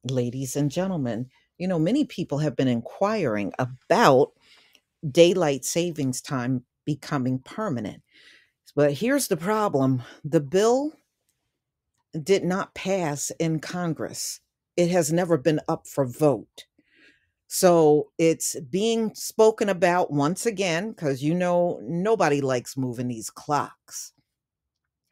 Ladies and gentlemen, many people have been inquiring about daylight savings time becoming permanent. But here's the problem: the bill did not pass in Congress, it has never been up for vote. So it's being spoken about once again because nobody likes moving these clocks.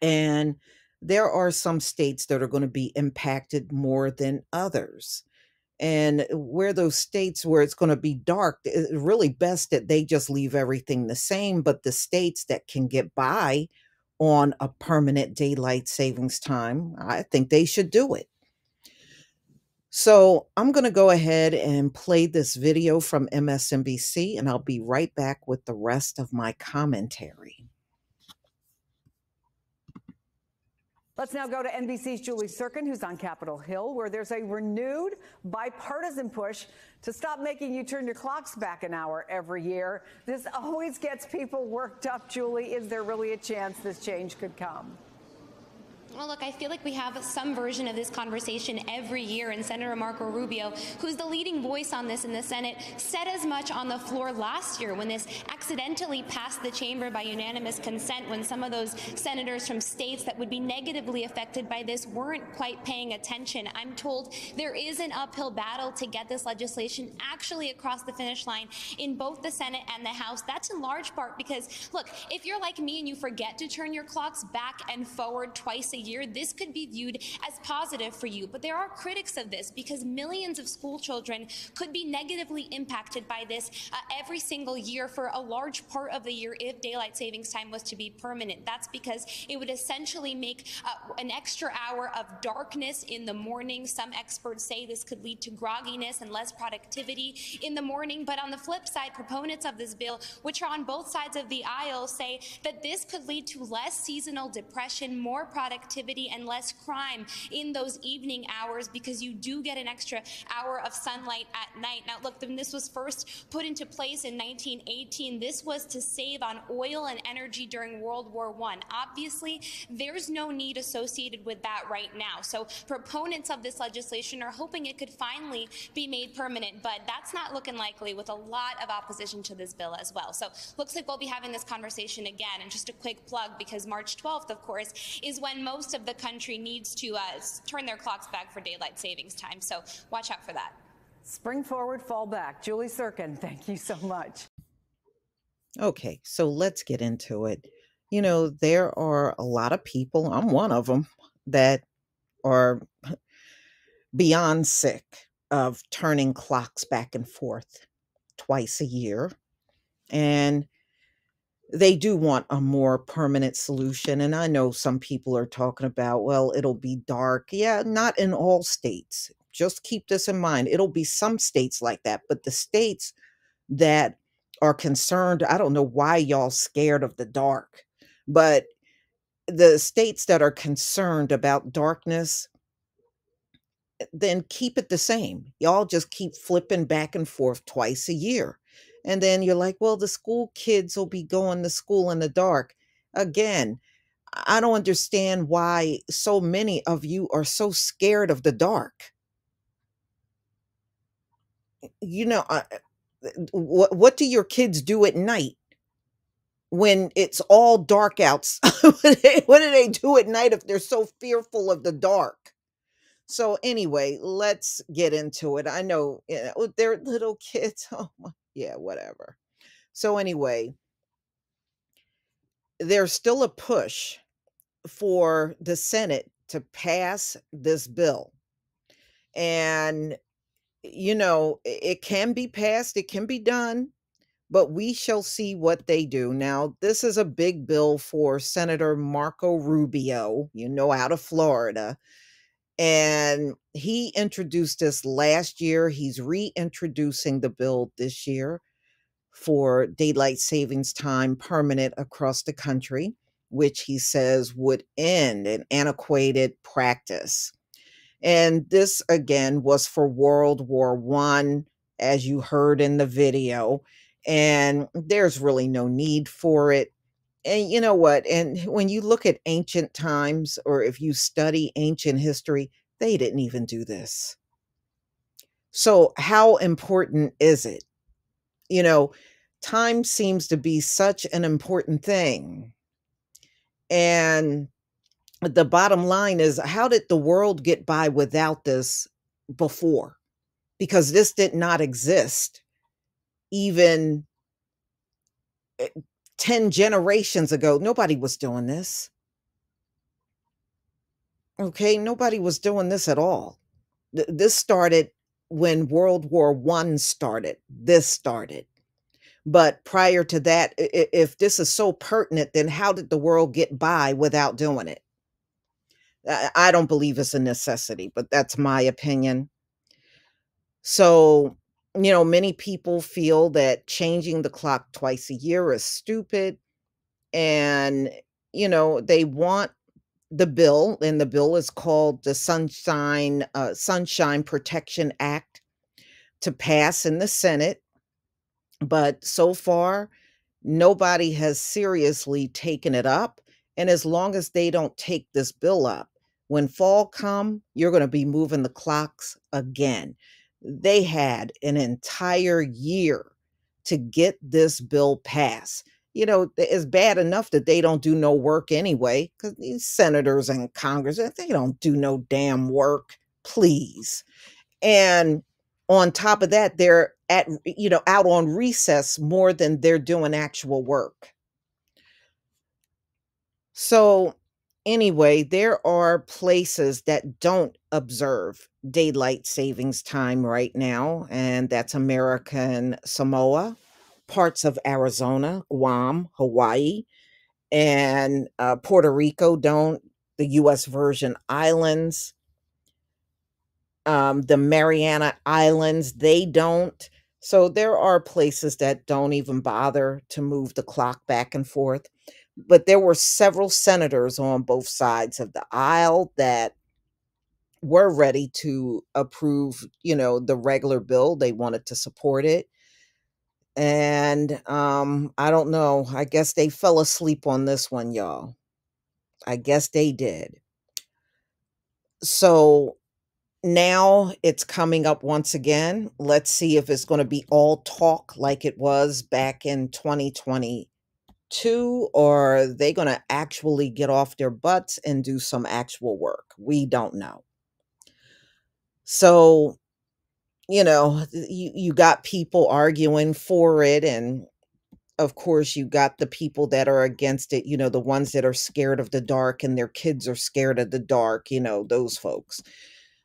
And there are some states that are going to be impacted more than others. And where those states where it's going to be dark, it's really best that they just leave everything the same. But the states that can get by on a permanent daylight savings time, I think they should do it. So I'm going to go ahead and play this video from MSNBC, and I'll be right back with the rest of my commentary. Let's now go to NBC's Julie Sirkin, who's on Capitol Hill, where there's a renewed bipartisan push to stop making you turn your clocks back an hour every year. This always gets people worked up, Julie. Is there really a chance this change could come? Well, look, I feel like we have some version of this conversation every year, and Senator Marco Rubio, who's the leading voice on this in the Senate, said as much on the floor last year when this accidentally passed the chamber by unanimous consent, when some of those senators from states that would be negatively affected by this weren't quite paying attention. I'm told there is an uphill battle to get this legislation actually across the finish line in both the Senate and the House. That's in large part because, look, if you're like me and you forget to turn your clocks back and forward twice a year, this could be viewed as positive for you. But there are critics of this because millions of school children could be negatively impacted by this every single year for a large part of the year if daylight savings time was to be permanent. That's because it would essentially make an extra hour of darkness in the morning. Some experts say this could lead to grogginess and less productivity in the morning. But on the flip side, proponents of this bill, which are on both sides of the aisle, say that this could lead to less seasonal depression, more productivity, and less crime in those evening hours because you do get an extra hour of sunlight at night. Now, look, when this was first put into place in 1918, this was to save on oil and energy during World War I. Obviously, there's no need associated with that right now. So proponents of this legislation are hoping it could finally be made permanent, but that's not looking likely with a lot of opposition to this bill as well. So looks like we'll be having this conversation again. And just a quick plug, because March 12th, of course, is when most of the country needs to turn their clocks back for daylight savings time. So watch out for that. Spring forward, fall back. Julie Sirkin, thank you so much. Okay, so let's get into it. There are a lot of people, I'm one of them, that are beyond sick of turning clocks back and forth twice a year. And they do want a more permanent solution. And I know some people are talking about, well, it'll be dark. Yeah, not in all states. Just keep this in mind. It'll be some states like that, but the states that are concerned, I don't know why y'all scared of the dark, but the states that are concerned about darkness, then keep it the same. Y'all just keep flipping back and forth twice a year. And then you're like, well, the school kids will be going to school in the dark. Again, I don't understand why so many of you are so scared of the dark. You know, what do your kids do at night when it's all dark out? What do they do at night if they're so fearful of the dark? So anyway, let's get into it. I know, they're little kids. Oh my, yeah, whatever. So anyway, there's still a push for the Senate to pass this bill. And it can be passed, it can be done, but we shall see what they do. Now, this is a big bill for Senator Marco Rubio, out of Florida. And he introduced this last year. He's reintroducing the bill this year for daylight savings time permanent across the country, which he says would end an antiquated practice. And this, again, was for World War One, as you heard in the video. And there's really no need for it. And you know what? And when you look at ancient times, or if you study ancient history, they didn't even do this. So, how important is it? You know, time seems to be such an important thing. And the bottom line is, how did the world get by without this before? Because this did not exist even eh, 10 generations ago. Nobody was doing this. Okay, nobody was doing this at all. This started when World War One started. This started. But prior to that, if this is so pertinent, then how did the world get by without doing it? I don't believe it's a necessity, but that's my opinion. So, many people feel that changing the clock twice a year is stupid. And, they want the bill, and the bill is called the Sunshine Protection Act, to pass in the Senate. But so far, nobody has seriously taken it up. And as long as they don't take this bill up, when fall come, you're going to be moving the clocks again. They had an entire year to get this bill passed. It's bad enough that they don't do no work anyway, because these senators and Congress, they don't do no damn work. Please. And on top of that, they're out on recess more than they're doing actual work. So anyway, there are places that don't observe daylight savings time right now, and that's American Samoa, parts of Arizona, Guam, Hawaii, and Puerto Rico don't, the US Virgin Islands, the Mariana Islands, they don't. So there are places that don't even bother to move the clock back and forth. But there were several senators on both sides of the aisle that were ready to approve, the regular bill. They wanted to support it. And I don't know. I guess they fell asleep on this one, y'all. I guess they did. So now it's coming up once again. Let's see if it's going to be all talk like it was back in 2022, or are they going to actually get off their butts and do some actual work? We don't know. So, you got people arguing for it, and of course you got the people that are against it, the ones that are scared of the dark and their kids are scared of the dark, those folks.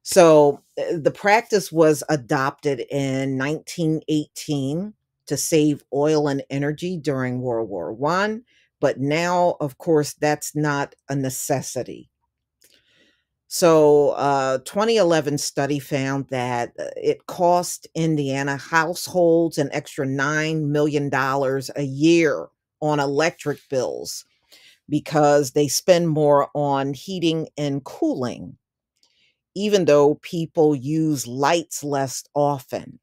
So the practice was adopted in 1918 to save oil and energy during World War One, but now, of course, that's not a necessity. So, 2011 study found that it cost Indiana households an extra $9 million a year on electric bills because they spend more on heating and cooling, even though people use lights less often.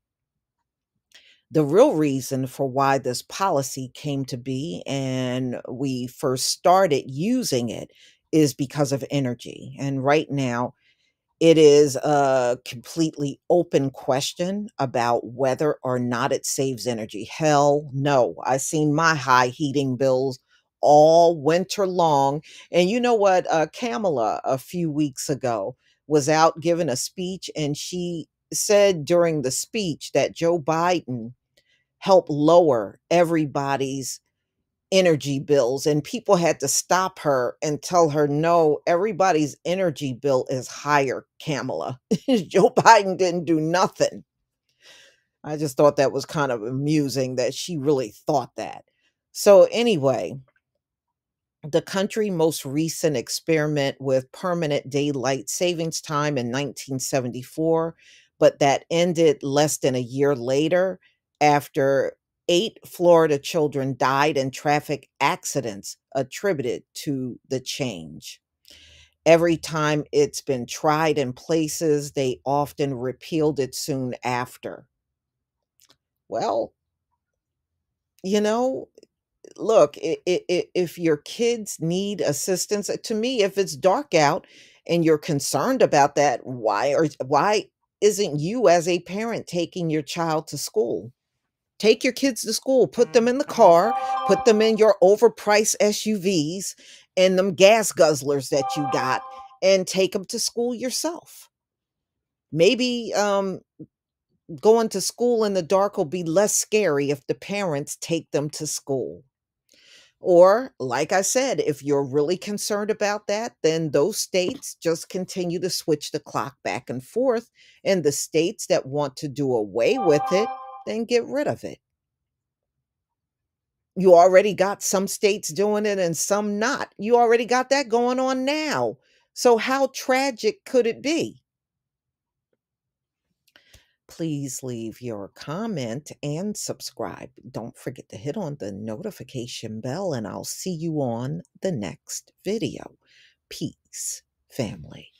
The real reason for why this policy came to be and we first started using it is because of energy. And right now, it is a completely open question about whether or not it saves energy. Hell no. I've seen my high heating bills all winter long. And you know what? Kamala, a few weeks ago, was out giving a speech, and she said during the speech that Joe Biden helped lower everybody's energy bills, and people had to stop her and tell her, no, everybody's energy bill is higher, Kamala. Joe Biden didn't do nothing. I just thought that was kind of amusing that she really thought that. So anyway, the country most recent experiment with permanent daylight savings time in 1974, but that ended less than a year later after 8 Florida children died in traffic accidents attributed to the change. Every time it's been tried in places, they often repealed it soon after. Well, you know, look, if your kids need assistance, to me, if it's dark out and you're concerned about that, why isn't you as a parent taking your child to school? Take your kids to school, put them in the car, put them in your overpriced SUVs and them gas guzzlers that you got, and take them to school yourself. Maybe going to school in the dark will be less scary if the parents take them to school. Or, like I said, if you're really concerned about that, then those states just continue to switch the clock back and forth. And the states that want to do away with it, then get rid of it. You already got some states doing it and some not. You already got that going on now. So, how tragic could it be? Please leave your comment and subscribe. Don't forget to hit on the notification bell, and I'll see you on the next video. Peace, family.